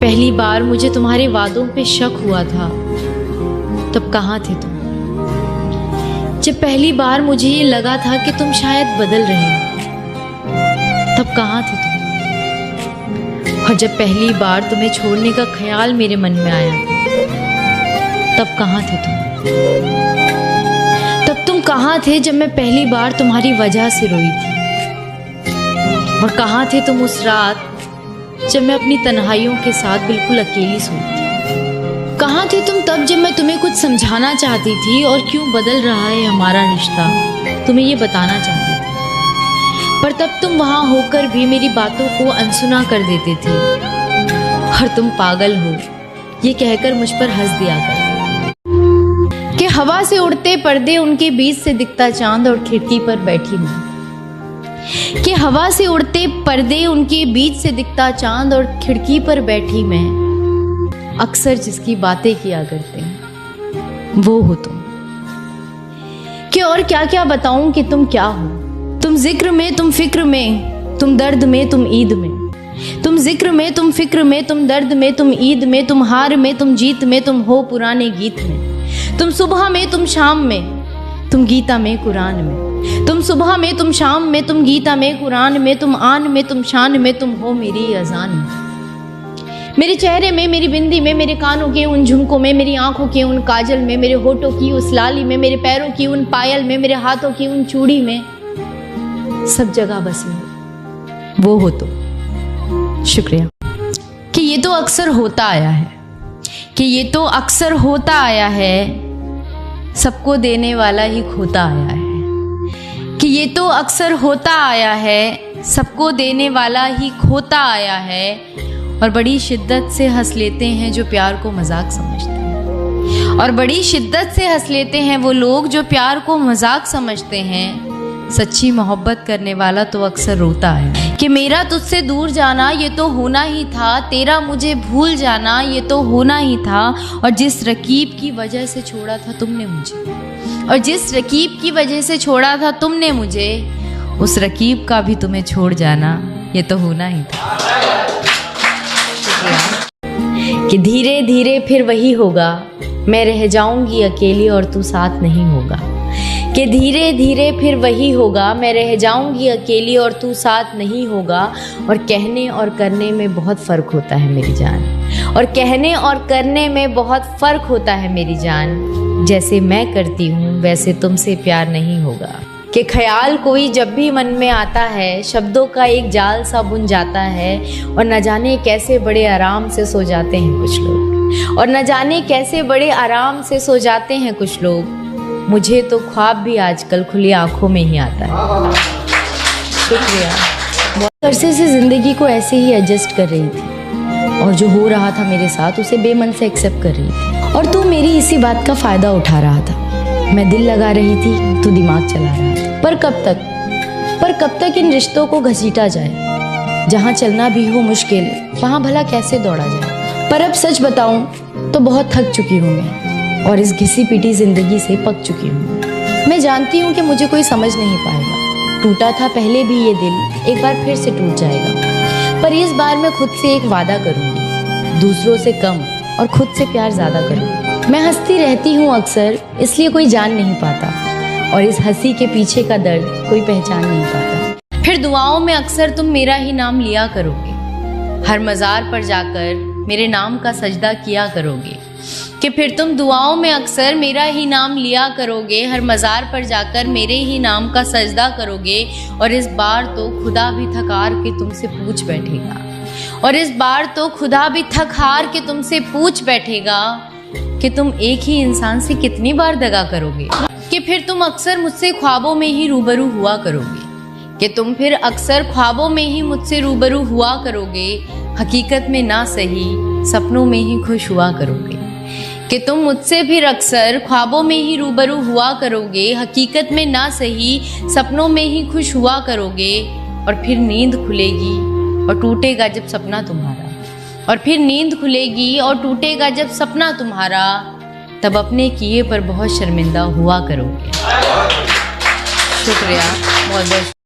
पहली बार मुझे तुम्हारे वादों पे शक हुआ था, तब कहाँ थे तुम? जब पहली बार मुझे ये लगा था कि तुम शायद बदल रहे हो, तब कहाँ थे तुम? और जब पहली बार तुम्हें छोड़ने का ख्याल मेरे मन में आया, तब कहाँ थे तुम? तब तुम कहाँ थे जब मैं पहली बार तुम्हारी वजह से रोई थी? और कहाँ थे तुम उस रात जब मैं अपनी तन्हाइयों के साथ बिल्कुल अकेली सोई थी? कहाँ थे तुम तब जब मैं तुम्हें कुछ समझाना चाहती थी और क्यों बदल रहा है हमारा रिश्ता तुम्हें ये बताना चाहती थी, पर तब तुम वहाँ होकर भी मेरी बातों को अनसुना कर देते थे और तुम पागल हो ये कहकर मुझ पर हंस दिया करते कि हवा से उड़ते पर्दे उनके बीच से दिखता चांद और खिड़की पर बैठी मैं, कि हवा से उड़ते पर्दे उनके बीच से दिखता चांद और खिड़की पर बैठी मैं, अक्सर जिसकी बातें किया करते हैं वो हो तुम। कि और क्या क्या बताऊं कि तुम क्या हो? तुम जिक्र में, तुम फिक्र में, तुम दर्द में, तुम ईद में। तुम जिक्र में, तुम फिक्र में, तुम दर्द में, तुम ईद में, तुम हार में, तुम जीत में, तुम हो पुराने गीत में। तुम सुबह में, तुम शाम में, तुम गीता में, कुरान में। तुम सुबह में, तुम शाम में, तुम गीता में, कुरान में। तुम आन में, तुम शान में, तुम हो मेरी अजान में। मेरे चेहरे में, मेरी बिंदी में, मेरे कानों के उन झुमकों में, मेरी आंखों के उन काजल में, मेरे होठों की उस लाली में, मेरे पैरों की उन पायल में, मेरे हाथों की उन चूड़ी में, सब जगह बसे हो वो हो तो। शुक्रिया। कि ये तो अक्सर होता आया है, कि ये तो अक्सर होता आया है, सबको देने वाला ही खोता आया है। कि ये तो अक्सर होता आया है, सबको देने वाला ही खोता आया है। और बड़ी शिद्दत से हंस लेते हैं जो प्यार को मजाक समझते हैं, और बड़ी शिद्दत से हंस लेते हैं वो लोग जो प्यार को मजाक समझते हैं। सच्ची मोहब्बत करने वाला तो अक्सर रोता है कि मेरा तुझसे दूर जाना ये तो होना ही था, तेरा मुझे भूल जाना ये तो होना ही था। और जिस रकीब की वजह से छोड़ा था तुमने मुझे, और जिस रकीब की वजह से छोड़ा था तुमने मुझे, उस रकीब का भी तुम्हें छोड़ जाना ये तो होना ही था। कि धीरे धीरे फिर वही होगा, मैं रह जाऊंगी अकेली और तू साथ नहीं होगा। कि धीरे धीरे फिर वही होगा, मैं रह जाऊंगी अकेली और तू साथ नहीं होगा। और कहने और करने में बहुत फ़र्क होता है मेरी जान, और कहने और करने में बहुत फ़र्क होता है मेरी जान। जैसे मैं करती हूँ वैसे तुमसे प्यार नहीं होगा। कि ख्याल कोई जब भी मन में आता है, शब्दों का एक जाल सा बुन जाता है। और न जाने कैसे बड़े आराम से सो जाते हैं कुछ लोग, और न जाने कैसे बड़े आराम से सो जाते हैं कुछ लोग। मुझे तो ख्वाब भी आजकल खुली आंखों में ही आता है। शुक्रिया। बहुत अरसे से ज़िंदगी को ऐसे ही एडजस्ट कर रही थी, और जो हो रहा था मेरे साथ उसे बेमन से एक्सेप्ट कर रही थी। और तू मेरी इसी बात का फ़ायदा उठा रहा था। मैं दिल लगा रही थी, तू दिमाग चला रहा था। पर कब तक इन रिश्तों को घसीटा जाए? जहाँ चलना भी हो मुश्किल, वहाँ भला कैसे दौड़ा जाए? पर अब सच बताऊँ तो बहुत थक चुकी हूँ मैं, और इस घिसी पिटी जिंदगी से पक चुकी हूँ। मैं जानती हूँ कि मुझे कोई समझ नहीं पाएगा। टूटा था पहले भी ये दिल, एक बार फिर से टूट जाएगा। पर इस बार मैं खुद से एक वादा करूँगी, दूसरों से कम और खुद से प्यार ज़्यादा करूँगी। मैं हंसती रहती हूँ अक्सर, इसलिए कोई जान नहीं पाता, और इस हंसी के पीछे का दर्द कोई पहचान नहीं पाता। फिर दुआओं में अक्सर तुम मेरा ही नाम लिया करोगे, हर मज़ार पर जाकर मेरे नाम का सजदा किया करोगे। कि फिर तुम दुआओं में अक्सर मेरा ही नाम लिया करोगे, हर मज़ार पर जाकर मेरे ही नाम का सजदा करोगे। और इस बार तो खुदा भी थक हार के तुमसे पूछ बैठेगा, और इस बार तो खुदा भी थक हार के तुमसे पूछ बैठेगा कि तुम एक ही इंसान से कितनी बार दगा करोगे। कि फिर तुम अक्सर मुझसे ख्वाबों में ही रूबरू हुआ करोगे, कि तुम फिर अक्सर ख्वाबों में ही मुझसे रूबरू हुआ करोगे, हकीकत में ना सही सपनों में ही खुश हुआ करोगे। कि तुम मुझसे फिर अक्सर ख्वाबों में ही रूबरू हुआ करोगे, हकीकत में ना सही सपनों में ही खुश हुआ करोगे। और फिर नींद खुलेगी और टूटेगा जब सपना तुम्हारा, और फिर नींद खुलेगी और टूटेगा जब सपना तुम्हारा, तब अपने किए पर बहुत शर्मिंदा हुआ करोगे। शुक्रिया बहुत बहुत।